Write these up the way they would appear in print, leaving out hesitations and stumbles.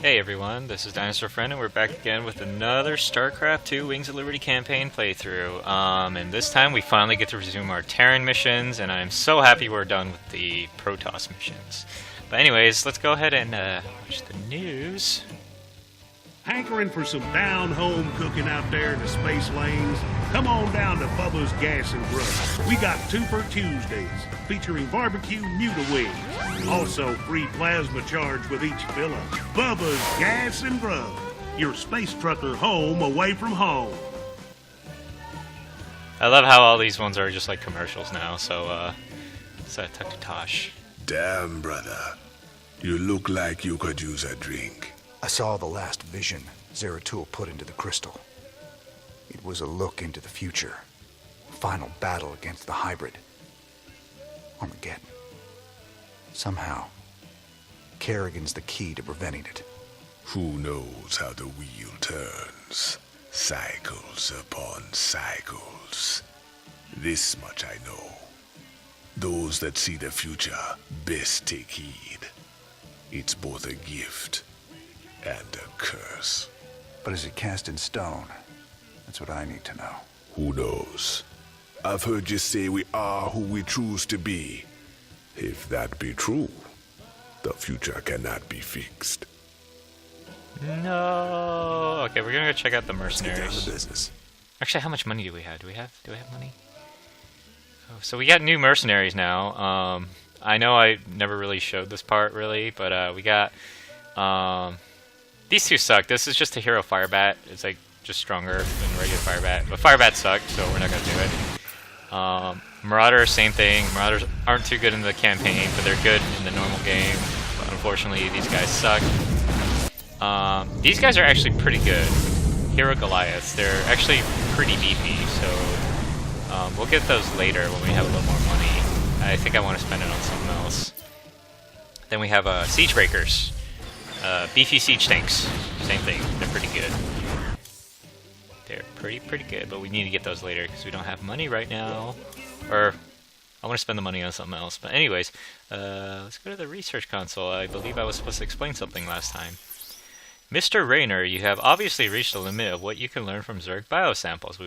Hey everyone, this is Dinosaur Friend, and we're back again with another Starcraft 2 Wings of Liberty campaign playthrough. And this time we finally get to resume our Terran missions, and I'm so happy we're done with the Protoss missions. But anyways, let's go ahead and watch the news. Hankering for some down-home cooking out there in the space lanes? Come on down to Bubba's Gas and Grub. We got 2 for Tuesdays, featuring barbecue Muta wings. Also, free plasma charge with each fill-up. Bubba's Gas and Grub. Your space trucker home away from home. I love how all these ones are just like commercials now, so talk to Tosh. Damn, brother. You look like you could use a drink. I saw the last vision Zeratul put into the crystal. It was a look into the future. A final battle against the hybrid. Armageddon. Somehow, Kerrigan's the key to preventing it. Who knows how the wheel turns? Cycles upon cycles. This much I know. Those that see the future best take heed. It's both a gift and a curse. But is it cast in stone? That's what I need to know. Who knows? I've heard you say we are who we choose to be. If that be true, the future cannot be fixed. No. Okay, we're gonna go check out the Let's get down mercenaries. to business. Actually, how much money do we have? Do we have money? Oh, so we got new mercenaries now. I know I never really showed this part really, but we got these two suck. This is just a hero Firebat. It's like just stronger than regular Firebat. But Firebat sucked, so we're not gonna do it. Marauder, same thing. Marauders aren't too good in the campaign, but they're good in the normal game. But unfortunately, these guys suck. These guys are actually pretty good. Hero Goliaths. They're actually pretty beefy, so we'll get those later when we have a little more money. I think I want to spend it on something else. Then we have Siege Breakers. Beefy siege tanks. Same thing. They're pretty good. They're pretty good, but we need to get those later because we don't have money right now. Or I want to spend the money on something else. But anyways, let's go to the research console. I believe I was supposed to explain something last time. Mr. Rayner, you have obviously reached the limit of what you can learn from Zerg biosamples.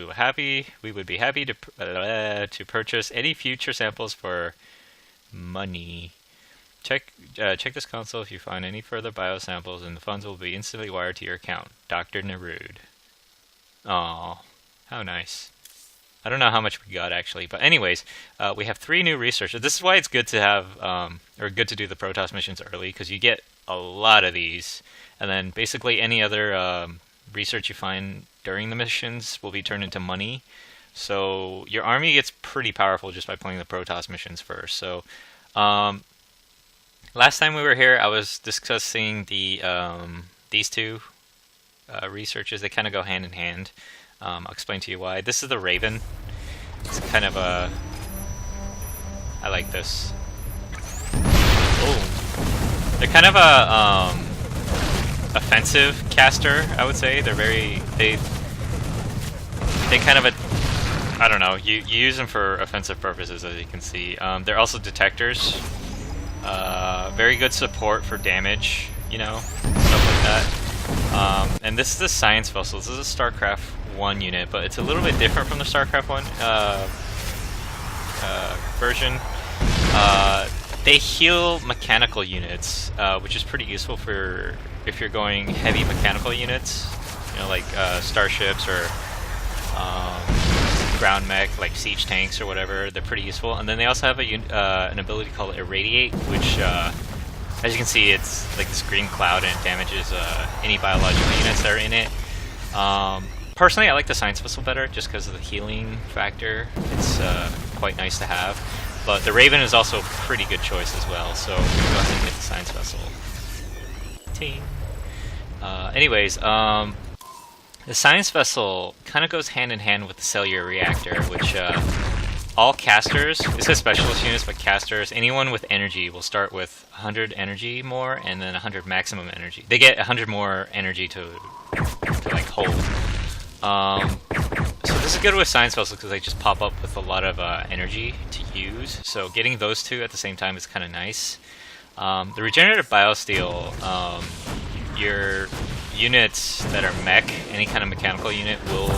We would be happy to purchase any future samples for money. Check this console if you find any further biosamples, and the funds will be instantly wired to your account. Dr. Nerud. Aw, how nice. I don't know how much we got actually, but anyways, we have 3 new researchers. This is why it's good to have, or good to do the Protoss missions early, because you get a lot of these, and then basically any other research you find during the missions will be turned into money. So your army gets pretty powerful just by playing the Protoss missions first. So last time we were here, I was discussing the these two researches. They kind of go hand in hand. I'll explain to you why. This is the Raven. It's kind of a... I like this. Oh. They're kind of a offensive caster, I would say. They're very... They kind of... I don't know. You use them for offensive purposes, as you can see. They're also detectors. Very good support for damage, you know, stuff like that. And this is the Science Vessel. This is a StarCraft 1 unit, but it's a little bit different from the StarCraft 1 version. They heal mechanical units, which is pretty useful for if you're going heavy mechanical units, you know, like starships or ground mech, like siege tanks or whatever. They're pretty useful. And then they also have an ability called Irradiate, which, as you can see, it's like this green cloud and it damages any biological units that are in it. Personally, I like the Science Vessel better just because of the healing factor. It's quite nice to have. But the Raven is also a pretty good choice as well, so we're going to go ahead and get the Science Vessel. Ting. Anyways, the Science Vessel kind of goes hand in hand with the Cellular Reactor, which all casters, it says specialist units, but casters, anyone with energy will start with 100 energy more and then 100 maximum energy. They get 100 more energy to like hold. So this is good with Science Vessels because they just pop up with a lot of energy to use. So getting those two at the same time is kind of nice. The regenerative biosteel your units that are mech, any kind of mechanical unit, will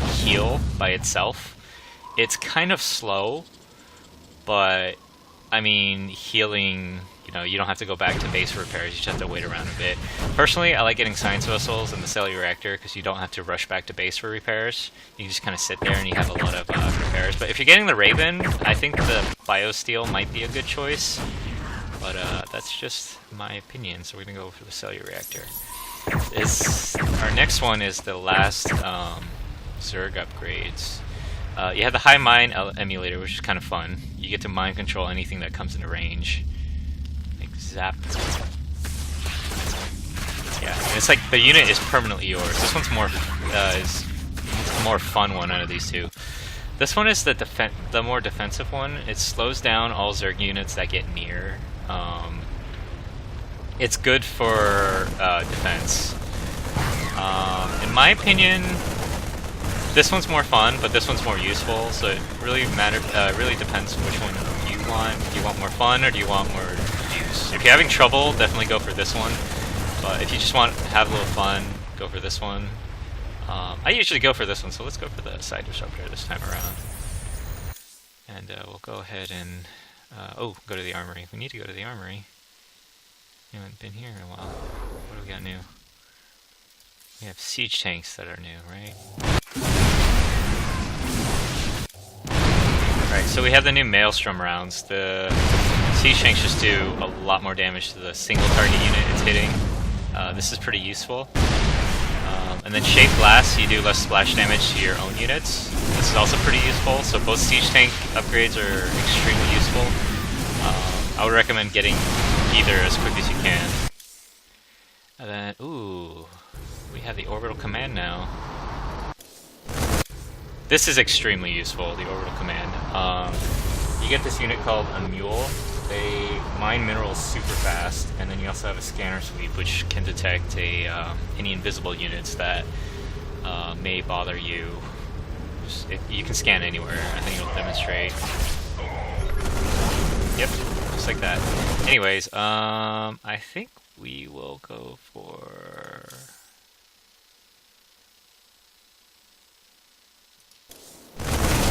heal by itself. It's kind of slow, but I mean, healing, you know, you don't have to go back to base for repairs, you just have to wait around a bit. Personally, I like getting science vessels and the cellular reactor because you don't have to rush back to base for repairs. You can just kind of sit there and you have a lot of repairs. But if you're getting the Raven, I think the Biosteel might be a good choice. But that's just my opinion, so we're going to go for the cellular reactor. Our next one is the last Zerg upgrades. You have the high mine emulator, which is kind of fun. You get to mind control anything that comes into range. Like zap. Yeah, and it's like the unit is permanently yours. This one's more is the more fun one out of these two. This one is the more defensive one. It slows down all Zerg units that get near. It's good for defense. In my opinion, this one's more fun, but this one's more useful. So it really really depends which one you want. Do you want more fun or do you want more use? If you're having trouble, definitely go for this one. But if you just want to have a little fun, go for this one. I usually go for this one, so let's go for the side disruptor this time around. And we'll go ahead and go to the armory. We need to go to the armory. We haven't been here in a while. What do we got new? We have siege tanks that are new, right? Alright, so we have the new Maelstrom rounds. The siege tanks just do a lot more damage to the single target unit it's hitting. This is pretty useful. And then Shape Blast, you do less splash damage to your own units. This is also pretty useful, so both siege tank upgrades are extremely useful. I would recommend getting either as quick as you can. And then, ooh, we have the orbital command now. This is extremely useful, the orbital command. You get this unit called a Mule. They mine minerals super fast, and then you also have a scanner sweep, which can detect any invisible units that may bother you. You can scan anywhere. I think it'll demonstrate. Yep, just like that. Anyways, I think we will go for...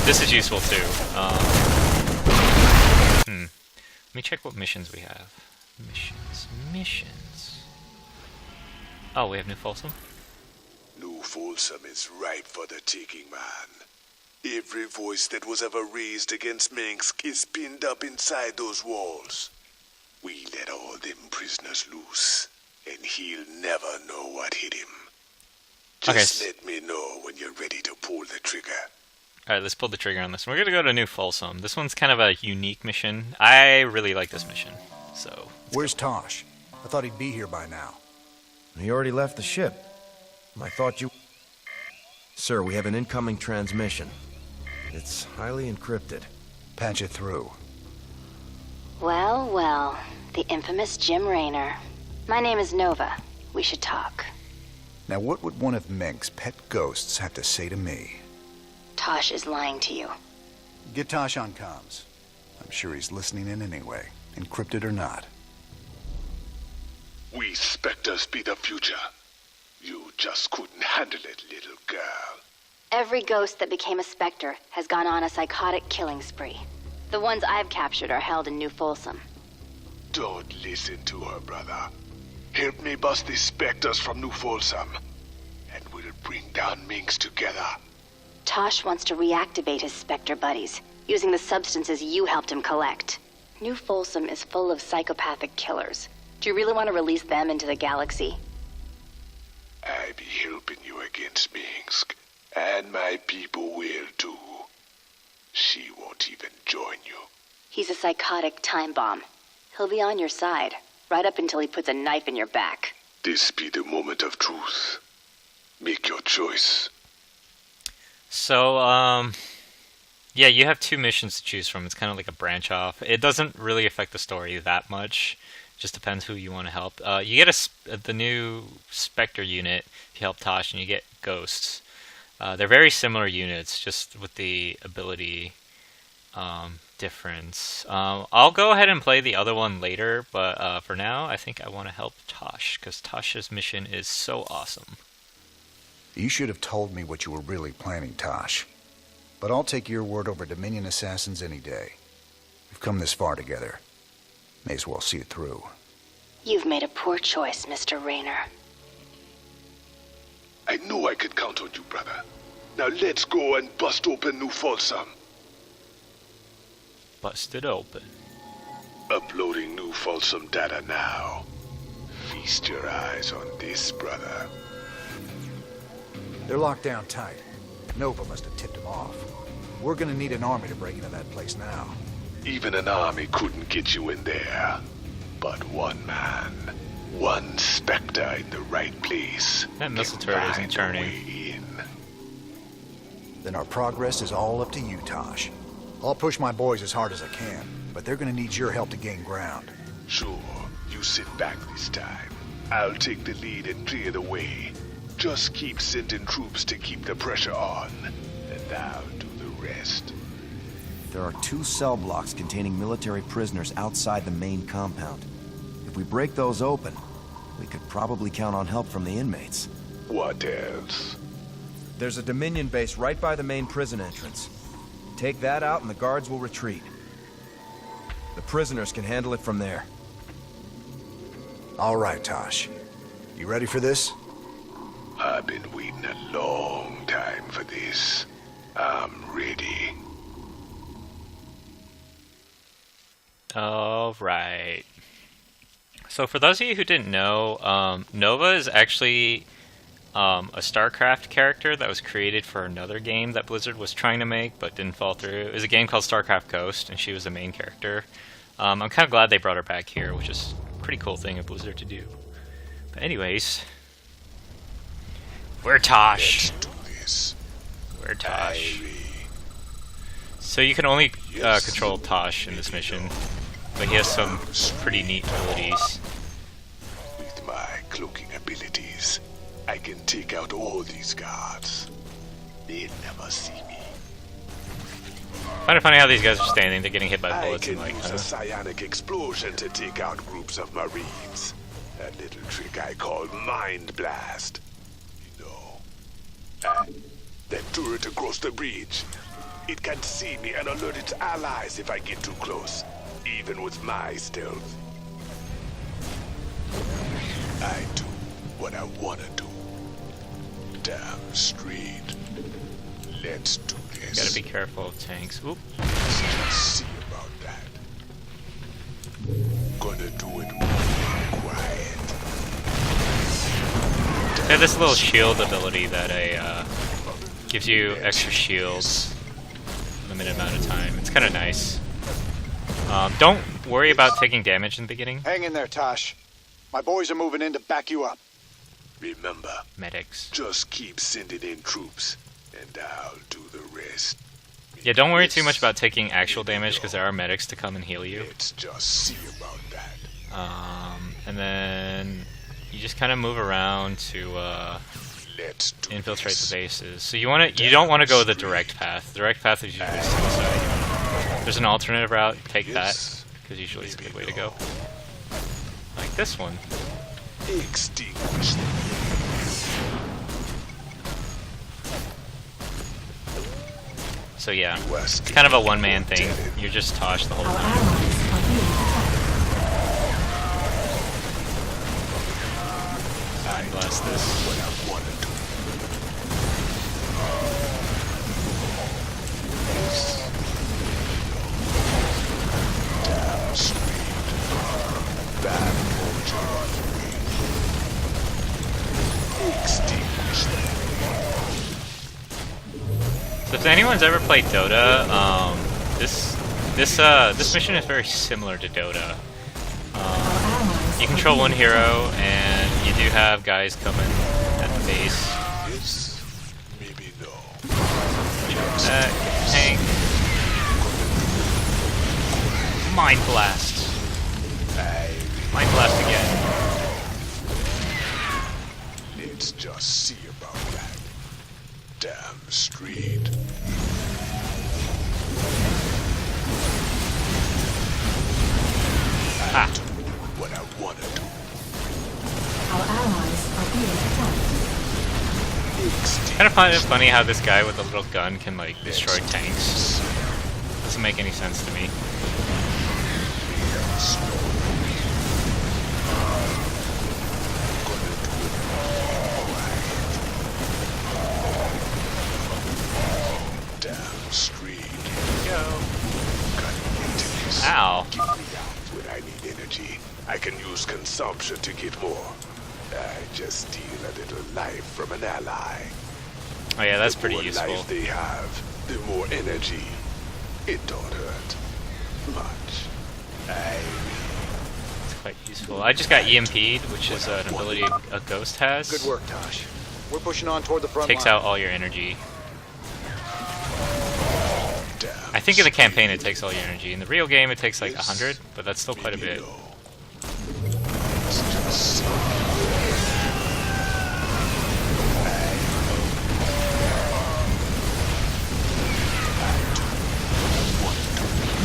This is useful too. Let me check what missions we have. Missions. Oh, we have New Folsom? New Folsom is ripe for the taking, man. Every voice that was ever raised against Minsk is pinned up inside those walls. We let all them prisoners loose, and he'll never know what hit him. Just let me know when you're ready to pull the trigger. Alright, let's pull the trigger on this one. We're gonna go to New Folsom. This one's kind of a unique mission. I really like this mission, so... Where's Tosh? I thought he'd be here by now. He already left the ship. I thought you... Sir, we have an incoming transmission. It's highly encrypted. Patch it through. Well, well. The infamous Jim Raynor. My name is Nova. We should talk. Now what would one of Mink's pet ghosts have to say to me? Tosh is lying to you. Get Tosh on comms. I'm sure he's listening in anyway, encrypted or not. We Spectres be the future. You just couldn't handle it, little girl. Every ghost that became a Spectre has gone on a psychotic killing spree. The ones I've captured are held in New Folsom. Don't listen to her, brother. Help me bust these Spectres from New Folsom, and we'll bring down Minks together. Tosh wants to reactivate his Spectre buddies, using the substances you helped him collect. New Folsom is full of psychopathic killers. Do you really want to release them into the galaxy? I be helping you against Minsk, and my people will too. She won't even join you. He's a psychotic time bomb. He'll be on your side, right up until he puts a knife in your back. This be the moment of truth. Make your choice. So, yeah, you have two missions to choose from. It's kind of like a branch off. It doesn't really affect the story that much. It just depends who you want to help. You get the new Spectre unit if you help Tosh, and you get Ghosts. They're very similar units, just with the ability difference. I'll go ahead and play the other one later, but for now, I think I want to help Tosh, because Tosh's mission is so awesome. You should have told me what you were really planning, Tosh. But I'll take your word over Dominion assassins any day. We've come this far together. May as well see it through. You've made a poor choice, Mr. Rayner. I knew I could count on you, brother. Now let's go and bust open New Folsom. Bust it open. Uploading New Folsom data now. Feast your eyes on this, brother. They're locked down tight. Nova must have tipped them off. We're gonna need an army to break into that place now. Even an army couldn't get you in there. But one man, one Spectre in the right place. That missile can turret isn't find a turning. way in. Then our progress is all up to you, Tosh. I'll push my boys as hard as I can, but they're gonna need your help to gain ground. Sure, you sit back this time. I'll take the lead and clear the way. Just keep sending troops to keep the pressure on, and I'll do the rest. There are 2 cell blocks containing military prisoners outside the main compound. If we break those open, we could probably count on help from the inmates. What else? There's a Dominion base right by the main prison entrance. Take that out and the guards will retreat. The prisoners can handle it from there. All right, Tosh. You ready for this? I've been waiting a long time for this. I'm ready. Alright. So for those of you who didn't know, Nova is actually a Starcraft character that was created for another game that Blizzard was trying to make but didn't fall through. It was a game called Starcraft Ghost, and she was the main character. I'm kind of glad they brought her back here, which is a pretty cool thing of Blizzard to do. But anyways, we're Tosh. Let's do this. We're Tosh. Irie. So you can only control Tosh in this mission, but he has some pretty neat abilities. With my cloaking abilities, I can take out all these guards. They'll never see me. Kind of funny how these guys are standing, they're getting hit by I bullets can and like, use a psionic explosion to take out groups of Marines. That little trick I call Mind Blast. You know, that turret across the bridge. It can see me and alert its allies if I get too close, even with my stealth. I do what I wanna do. Damn straight. Let's do this. gotta be careful of tanks. Oop. Let's just see about that. Gonna do it real quiet. They have this little shield ability that gives you extra shields limited amount of time. It's kind of nice. Don't worry about taking damage in the beginning. Hang in there, Tosh. My boys are moving in to back you up. Remember, Medics. just keep sending in troops, and I'll do the rest. Yeah, don't worry too much about taking actual damage because there are medics to come and heal you. Let's just see about that. And then you just kind of move around to Let's do infiltrate this. the bases. So you don't want to go the direct path. The direct path is usually suicide. There's an alternative route. Take that because usually it's a good way to go. Like this one. Extinguish them. So yeah, it's kind of a one-man thing. You're just Tosh the whole Our time. allies are being attacked. I blast this. What I wanna do. Damn straight. Bad fortune. Extinguish them. So if anyone's ever played Dota, this mission is very similar to Dota. Our allies You control one hero, and you do have guys coming at the base. Yes, maybe no. Tank. Mind blast. Mind blast again. Let's just see about that. Damn straight. Ah. What I wanna do. Our allies are being attacked. Kind of find it funny how this guy with a little gun can like destroy tanks. Doesn't make any sense to me. Damn straight. Go. Entities. Ow. Give me out when I need energy. I can use consumption to get more. I just steal a little life from an ally. Oh yeah, that's The pretty more useful. life they have, the more energy. It don't hurt much. It's quite useful. I just got EMP'd, which is an ability a ghost has. Good work, Tosh. We're pushing on toward the front Takes line. out all your energy. I think in the campaign it takes all your energy. In the real game it takes like 100, but that's still quite a bit.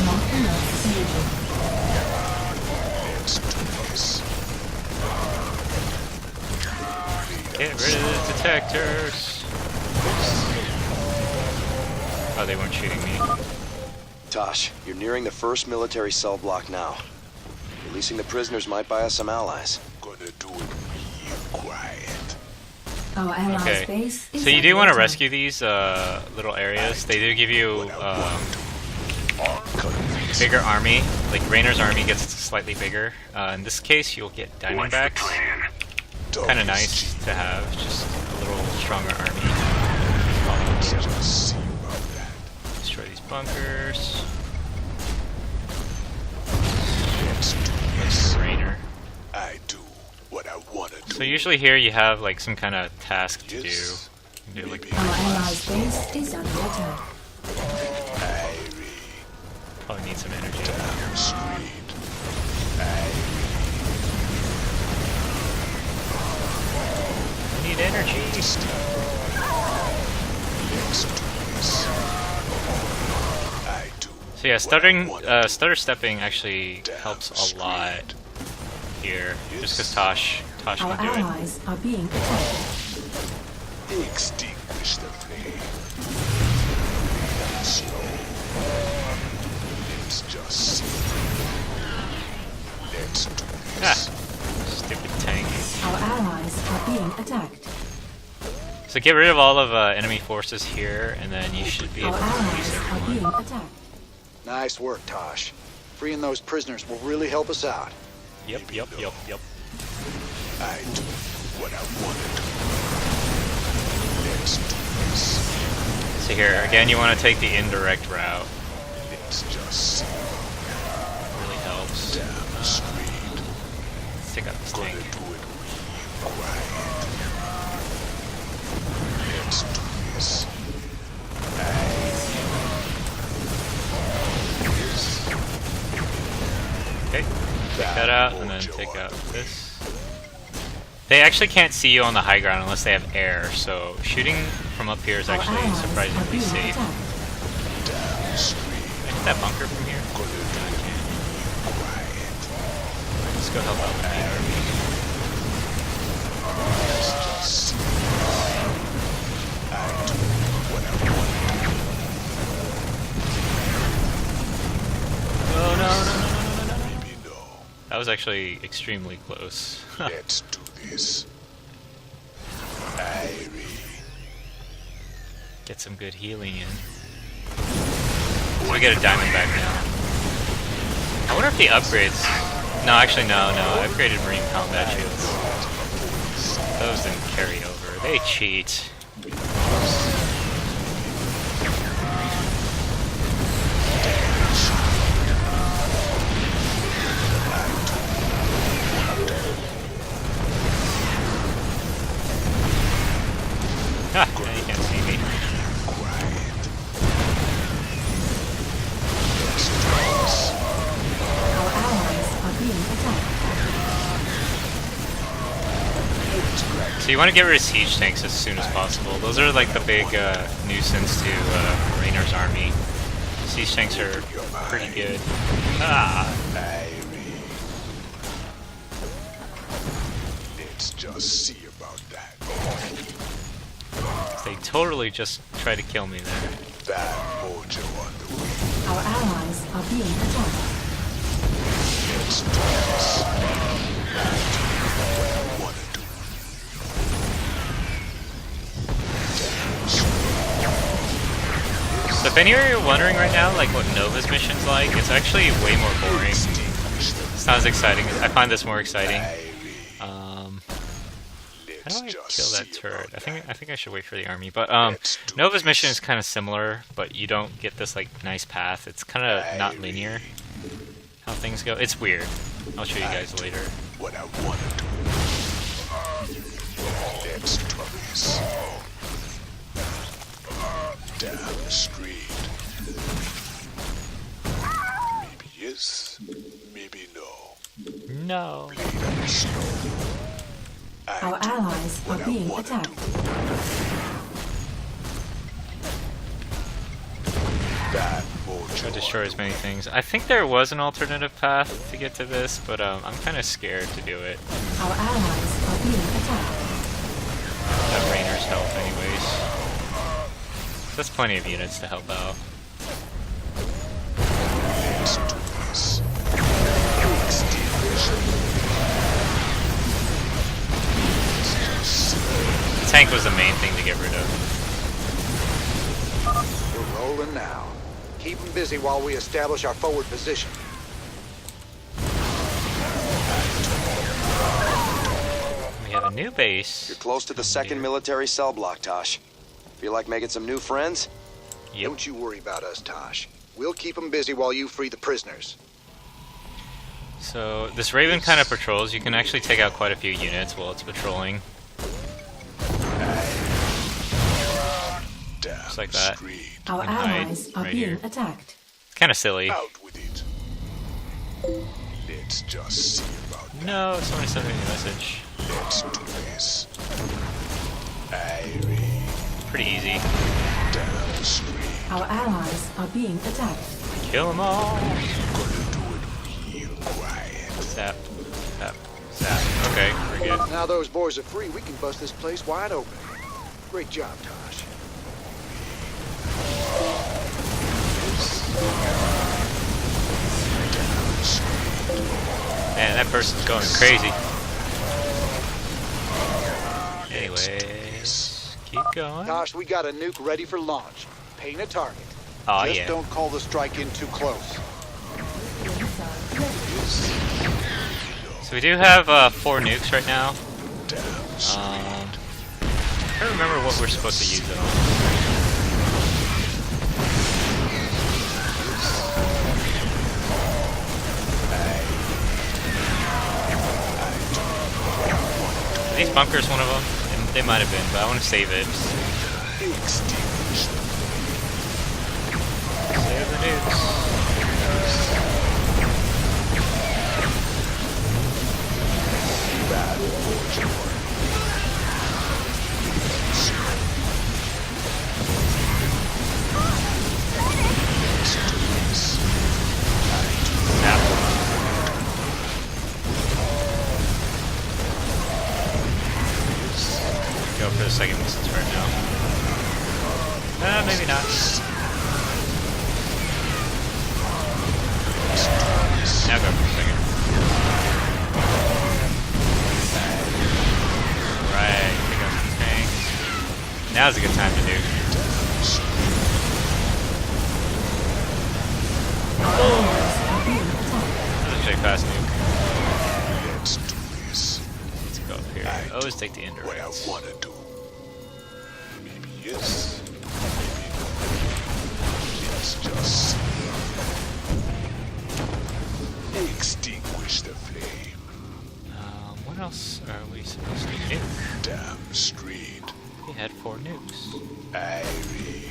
Not enough energy. Get rid of the detectors. Oh, they weren't shooting me. Tosh, you're nearing the first military cell block now. Releasing the prisoners might buy us some allies. Gonna do it real quiet. Our allies' Okay, base is so you do under want to attack. rescue these little areas. They do give you bigger army. Like Rainer's army gets slightly bigger. In this case, you'll get Diamondbacks. Kind of nice to have, just a little stronger army. Destroy these bunkers. Let's Rainer. I do what I wanna do. So usually here you have like some kind of task to do. Yes. You do like Our allies' base is under attack. probably need some energy. I need energy. I do. So yeah, stutter stepping actually helps a lot here. Just because Tosh Our can do it. allies are being attacked. Extinguish the flame. Slow. It's just. Let's do Ah, this. stupid tank. Our allies are being attacked. So get rid of all of enemy forces here, and then you should be Our able to release allies are everyone. being attacked. Nice work, Tosh. Freeing those prisoners will really help us out. Yep. I do what I wanna do. Let's do this. So here, again, you want to take the indirect route. Let's just Really helps. damn straight. Let's take out this Gonna tank. do it real quiet. Let's do this. Okay, take that out, and then take out this. They actually can't see you on the high ground unless they have air, so shooting from up here is Our actually allies are surprisingly being safe. attacked. Damn straight. Can I hit that bunker from here? Gonna do it real quiet. Let's go help out that army. Let's just I do what I wanna do. Oh no. Maybe no. That was actually extremely close. Let's do this. Irie. Get some good healing in. So we get a diamond back now. I wonder if the upgrades... No, actually no. I upgraded marine combat shields. Those didn't carry over. They cheat. Ah, now you can't see me. Our allies are being attacked. So you want to get rid of siege tanks as soon as possible. Those are like the big nuisance to Rainer's army. Siege tanks are pretty good. Ah, Let's just see about that. They totally just tried to kill me there. Bad mojo on the way. Our allies are being attacked. Let's do this. What I wanna do. So if any of you are wondering right now, like what Nova's mission's like, it's actually way more boring. It's not as exciting. I find this more exciting. How do I kill that turret? I think I should wait for the army. But Nova's mission is kind of similar, but you don't get this like nice path. It's kind of not linear. How things go. It's weird. I'll show you guys later. What I wanna do. Let's do this. Damn straight. Maybe yes, maybe no. No. Bleed on the snow. Our allies are being attacked. Bad mojo. Try to destroy as many things. I think there was an alternative path to get to this, but I'm kind of scared to do it. Our allies are being attacked. That Rainer's help anyways. That's plenty of units to help out. Let's do this. Extinguish. The tank was the main thing to get rid of. We're rolling now. Keep them busy while we establish our forward position. We have a new base. You're close to the second military cell block, Tosh. Feel like making some new friends? Yep. Don't you worry about us, Tosh. We'll keep them busy while you free the prisoners. So this Raven kind of patrols. You can actually take out quite a few units while it's patrolling. Just like that. Our And hide allies are right being here. attacked. It's kind of silly. Out with it. Let's just see about that. No, somebody sent me a message. Let's do this. Irie. Pretty easy. Damn straight. Our allies are being attacked. Kill them all. Gonna do it real quiet. Zap, zap, zap. Okay, we're good. Now those boys are free, we can bust this place wide open. Great job, Tosh. Man, that person's going crazy. Anyways, keep going. Tosh, we got a nuke ready for launch. Paint a target. Oh Just yeah. don't call the strike in too close. So we do have 4 nukes right now. I can't remember what we're supposed to use it on. Are these bunkers one of them? They might have been, but I want to save it. Save the nukes. Go for the second distance right now. Maybe not. Now go for the second. Right, pick up some tanks. Now's a good time to do. That's a pretty fast nuke. Let's do this. Let's go up here. I always take the What I endurance. wanna do. Maybe yes, maybe no. Let's just extinguish the flame. What else are we supposed to nuke? Damn straight. We had 4 nukes. Irie.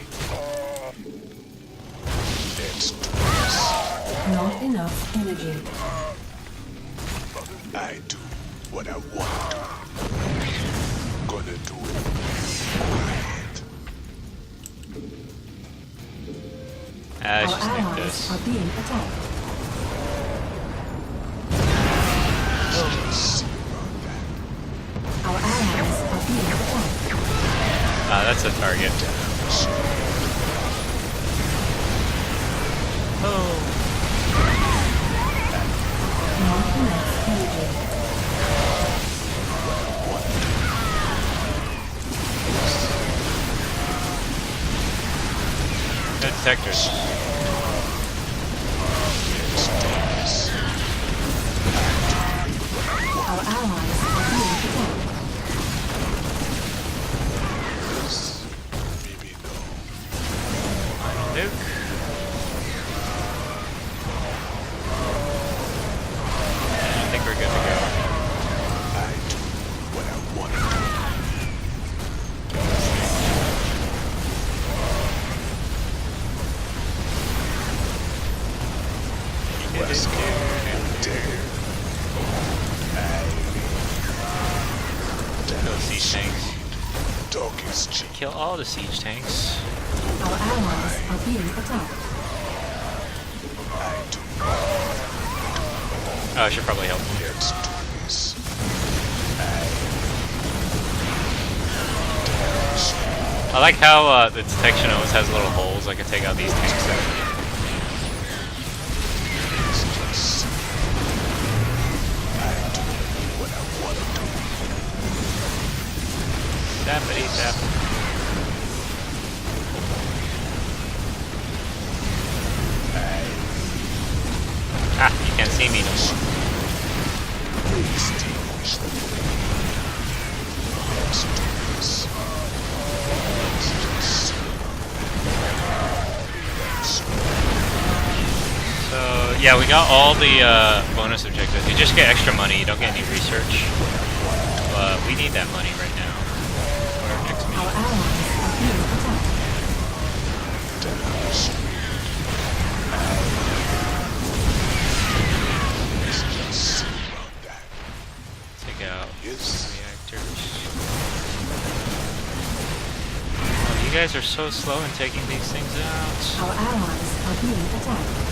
Let's do this. Not enough energy. I do what I want to. Gonna do it quiet. Let's Our just nuke allies this. are being attacked. Let's just see about that. That's a target. Oh. No detectors. Our allies are being attacked. Nuke. I think we're good to go. I do what I want Kill siege tanks. Dog is cheap. Kill all the siege tanks. Our allies are being attacked. I do. Oh, I should probably help. Let's do this. I like how the detection always has little holes. I can take out these tanks. Zappity zap. Ah, you can't see me no more. So yeah, we got all the bonus objectives. You just get extra money. You don't get any research. But we need that money right now. For our next Our mission. allies are being attacked. Take out reactors. Oh, you guys are so slow in taking these things out. Our allies are being attacked.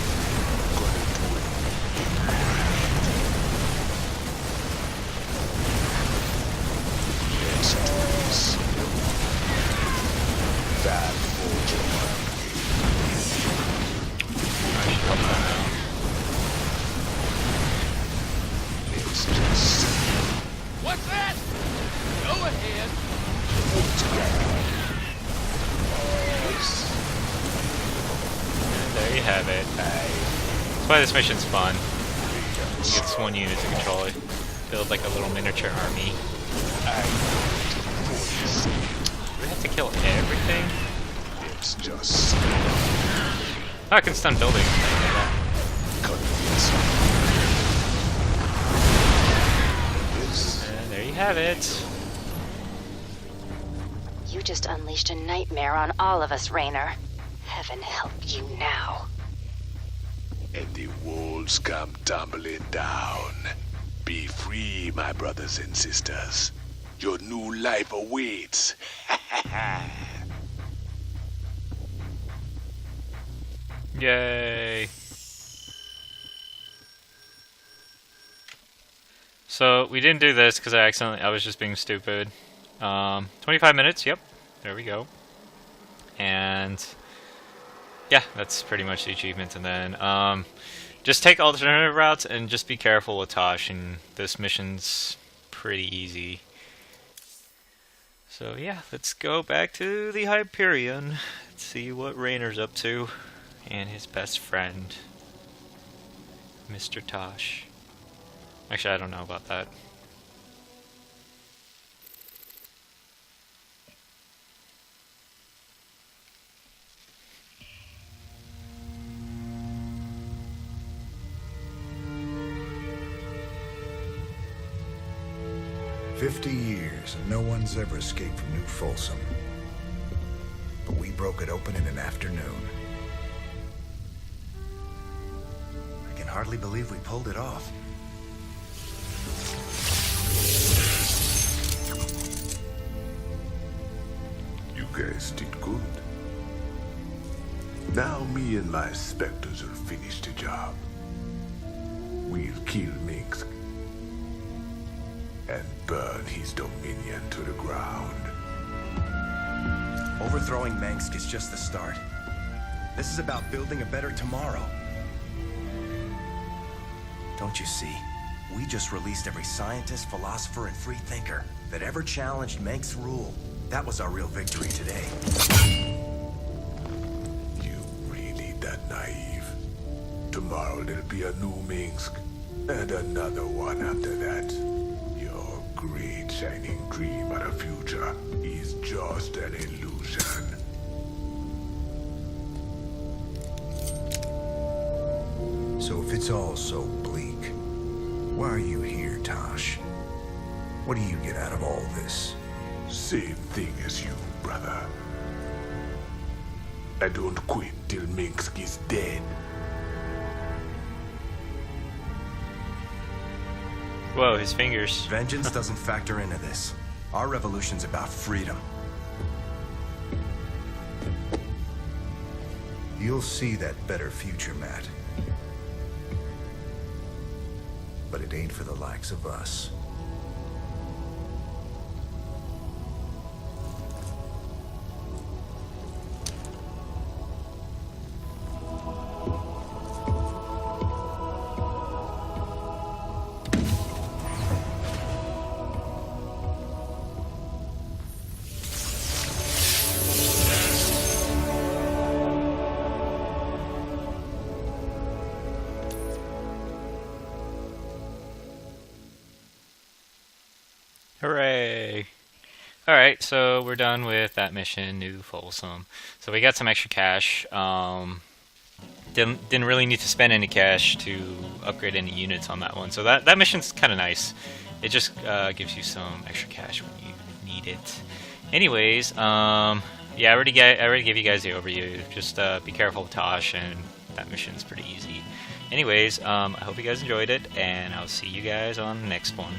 What's that? Go ahead. And there you have it. That's why this mission's fun. You get one unit to control it. Build like a little miniature army. Do we have to kill everything? It's just Oh, I can stun buildings. And there you have it. You just unleashed a nightmare on all of us, Raynor. Heaven help you now. and the walls come tumbling down. Be free, my brothers and sisters. Your new life awaits. Yay. So we didn't do this because I was just being stupid. 25 minutes, yep. There we go. And yeah, that's pretty much the achievement. And then just take alternative routes and just be careful with Tosh, and this mission's pretty easy. So yeah, let's go back to the Hyperion. Let's see what Raynor's up to. And his best friend, Mr. Tosh. Actually, I don't know about that. "50 years and no one's ever escaped from New Folsom. But we broke it open in an afternoon. I can hardly believe we pulled it off. You guys did good. Now me and my specters will finish the job. We'll kill Minsk and burn his dominion to the ground. Overthrowing Mengsk is just the start. This is about building a better tomorrow. Don't you see? We just released every scientist, philosopher, and free thinker that ever challenged Mengsk's rule. That was our real victory today. You really that naive? Tomorrow there'll be a new Minsk, and another one after that. Your great shining dream of the future is just an illusion. So if it's all so bleak, why are you here, Tosh? What do you get out of all this? Same thing as you, brother. I don't quit till Minsk is dead. Whoa, his fingers. Vengeance doesn't factor into this. Our revolution's about freedom. You'll see that better future, Matt. But it ain't for the likes of us. Hooray! Alright, so we're done with that mission, New Folsom. So we got some extra cash. Didn't really need to spend any cash to upgrade any units on that one. So that mission's kind of nice. It just gives you some extra cash when you need it. Anyways, yeah, I already gave you guys the overview. Just be careful with Tosh, and that mission's pretty easy. Anyways, I hope you guys enjoyed it, and I'll see you guys on the next one.